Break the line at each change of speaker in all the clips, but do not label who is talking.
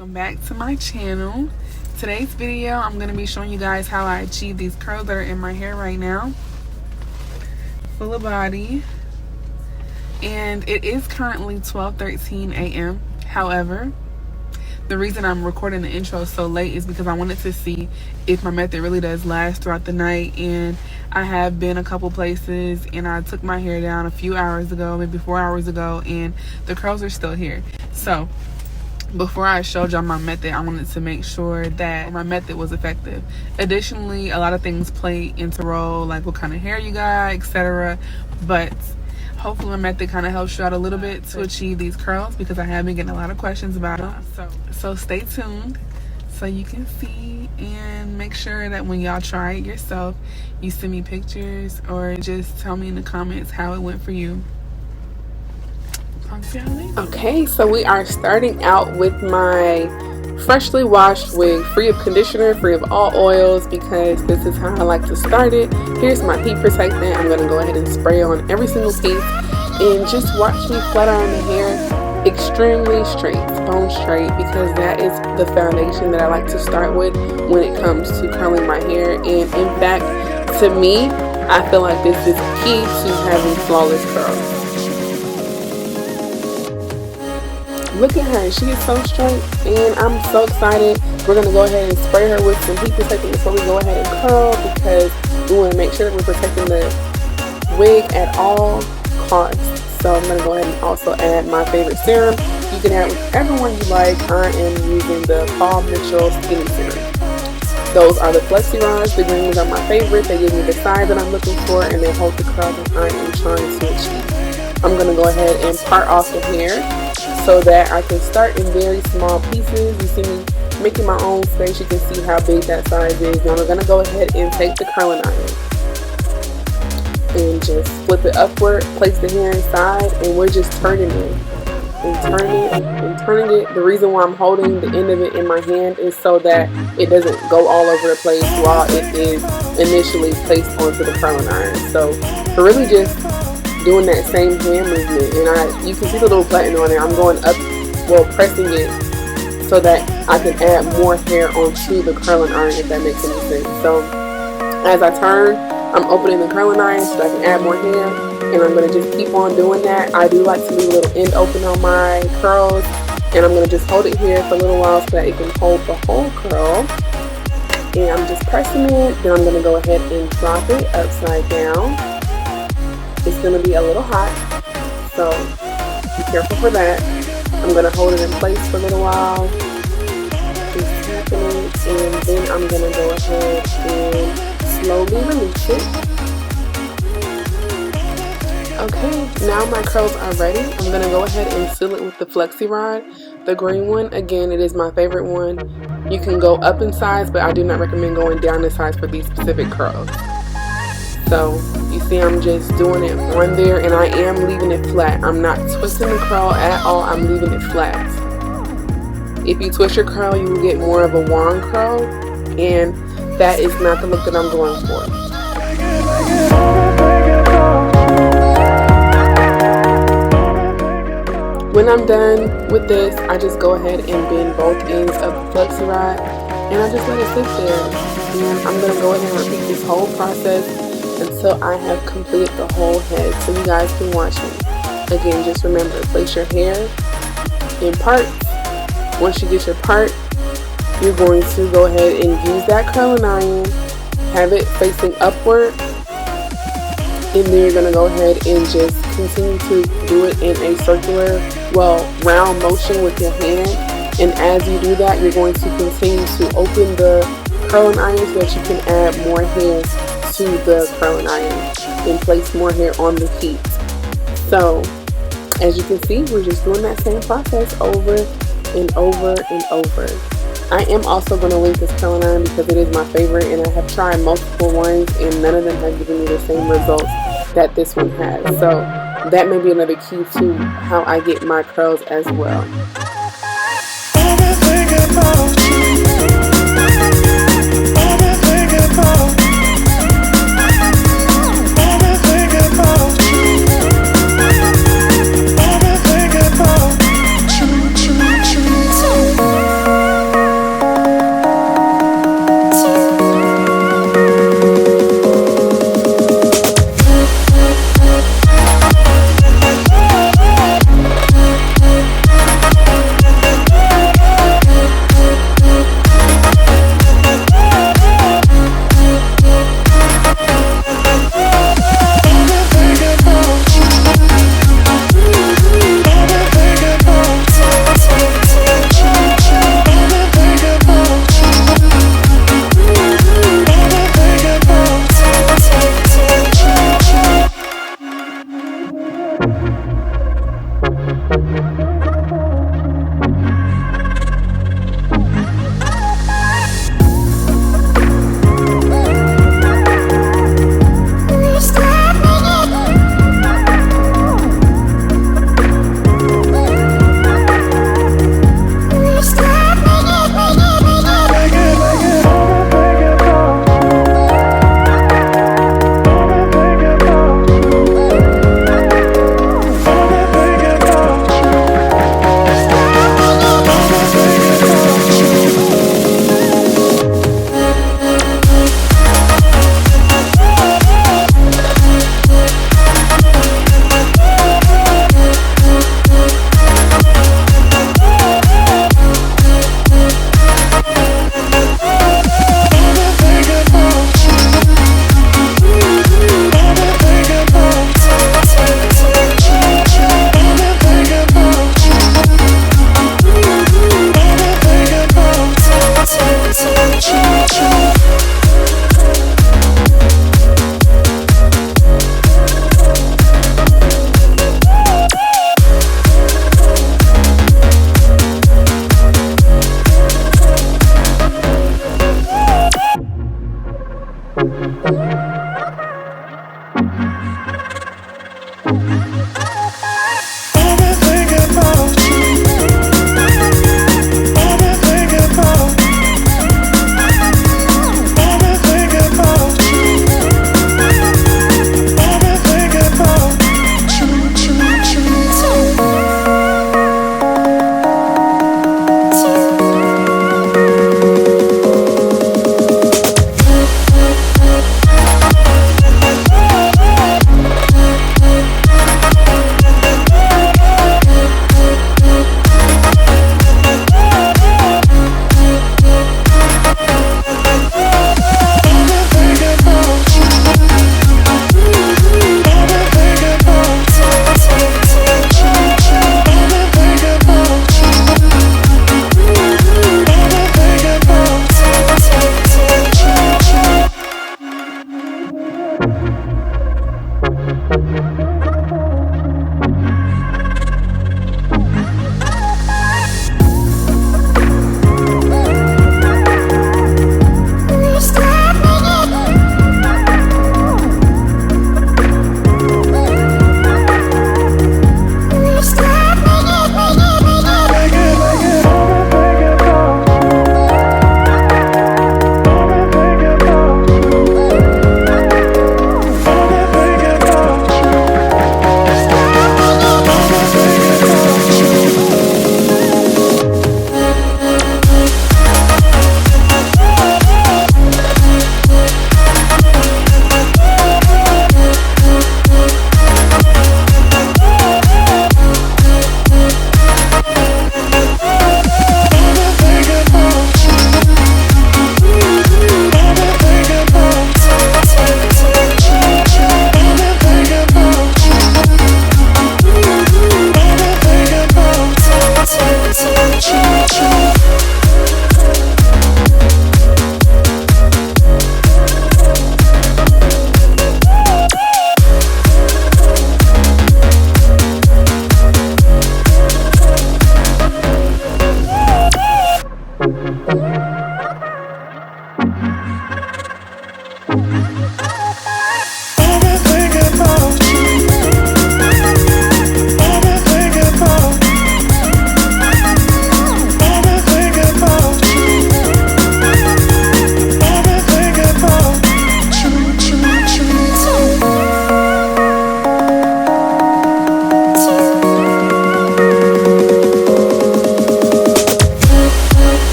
Welcome back to my channel. Today's video, I'm going to be showing you guys how I achieve these curls that are in my hair right now. Full of body. And it is currently 12:13 a.m. However, the reason I'm recording the intro so late is because I wanted to see if my method really does last throughout the night. And I have been a couple places and I took my hair down a few hours ago, maybe 4 hours ago, and the curls are still here. So before I showed y'all my method, I wanted to make sure that my method was effective. Additionally, a lot of things play into role, like what kind of hair you got, etc. But hopefully my method kind of helps you out a little bit to achieve these curls, because I have been getting a lot of questions about them. So stay tuned so you can see, and make sure that when y'all try it yourself, you send me pictures or just tell me in the comments how it went for you. Okay, so we are starting out with my freshly washed wig, free of conditioner, free of all oils, because this is how I like to start it. Here's my heat protectant. I'm going to go ahead and spray on every single piece and just watch me flat iron the hair extremely straight, bone straight, because that is the foundation that I like to start with when it comes to curling my hair. And in fact, to me, I feel like this is key to having flawless curls. Look at her, she is so straight, and I'm so excited. We're going to go ahead and spray her with some heat protectant before we go ahead and curl, because we want to make sure that we're protecting the wig at all costs. So I'm going to go ahead and also add my favorite serum. You can add whichever one you like. I am using the Paul Mitchell Skinny Serum. Those are the Flexi Rods. The green ones are my favorite. They give me the size that I'm looking for, and they hold the curl that I am trying to achieve. I'm going to go ahead and part off the hair so that I can start in very small pieces. You see me making my own space. You can see how big that size is. Now I'm going to go ahead and take the curling iron and just flip it upward, place the hair inside, and we're just turning it and turning it and turning it. The reason why I'm holding the end of it in my hand is so that it doesn't go all over the place while it is initially placed onto the curling iron. So we're really just doing that same hand movement, and you can see the little button on it. I'm going up, pressing it so that I can add more hair onto the curling iron, if that makes any sense. So as I turn, I'm opening the curling iron so that I can add more hair, and I'm going to just keep on doing that. I do like to leave a little end open on my curls, and I'm going to just hold it here for a little while so that it can hold the whole curl. And I'm just pressing it. Then I'm going to go ahead and drop it upside down. It's going to be a little hot, so be careful for that. I'm going to hold it in place for a little while, just tapping it, and then I'm going to go ahead and slowly release it. Okay, now my curls are ready. I'm going to go ahead and seal it with the Flexi Rod, the green one. Again, it is my favorite one. You can go up in size, but I do not recommend going down in size for these specific curls. So you see I'm just doing it on there, and I am leaving it flat. I'm not twisting the curl at all. I'm leaving it flat. If you twist your curl, you will get more of a wand curl, and that is not the look that I'm going for. When I'm done with this, I just go ahead and bend both ends of the Flexi Rod, and I just let it sit there. And I'm going to go ahead and repeat this whole process until I have completed the whole head, so you guys can watch me. Again, just remember, place your hair in parts. Once you get your part, you're going to go ahead and use that curling iron, have it facing upward, and then you're going to go ahead and just continue to do it in a circular, round motion with your hand. And as you do that, you're going to continue to open the curling iron so that you can add more hair to the curling iron and place more hair on the heat. So as you can see, we're just doing that same process over and over and over. I am also going to link this curling iron because it is my favorite, and I have tried multiple ones and none of them have given me the same results that this one has. So that may be another key to how I get my curls as well.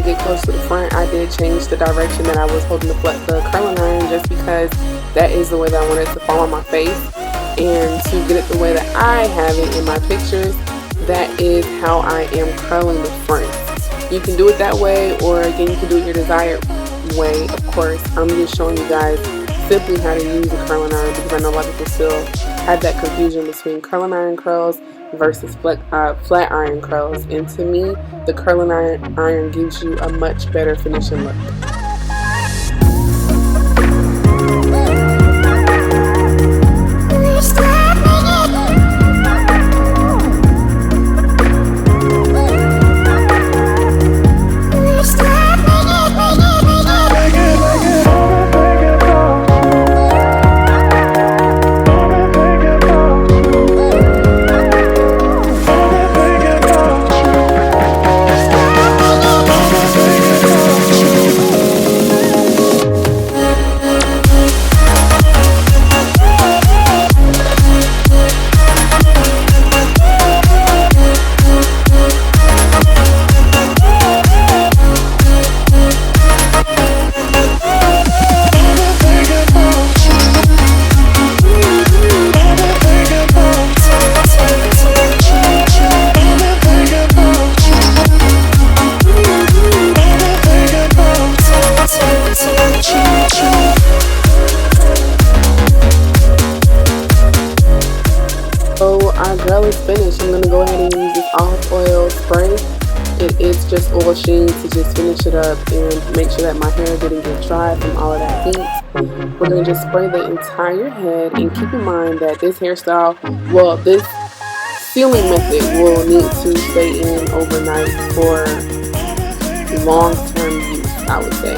get close to the front, I did change the direction that I was holding the curling iron, just because that is the way that I wanted it to fall on my face. And to get it the way that I have it in my pictures, that is how I am curling the front. You can do it that way, or again, you can do it your desired way. Of course, I'm just showing you guys simply how to use a curling iron, because I know a lot of people still have that confusion between curling iron curls versus flat iron curls. And to me, the curling iron gives you a much better finishing look. So our gel is finished. I'm going to go ahead and use this olive oil spray. It is just oil sheen to just finish it up and make sure that my hair didn't get dry from all of that heat. We're going to just spray the entire head, and keep in mind that this hairstyle, well, this sealing method will need to stay in overnight for long-term use, I would say.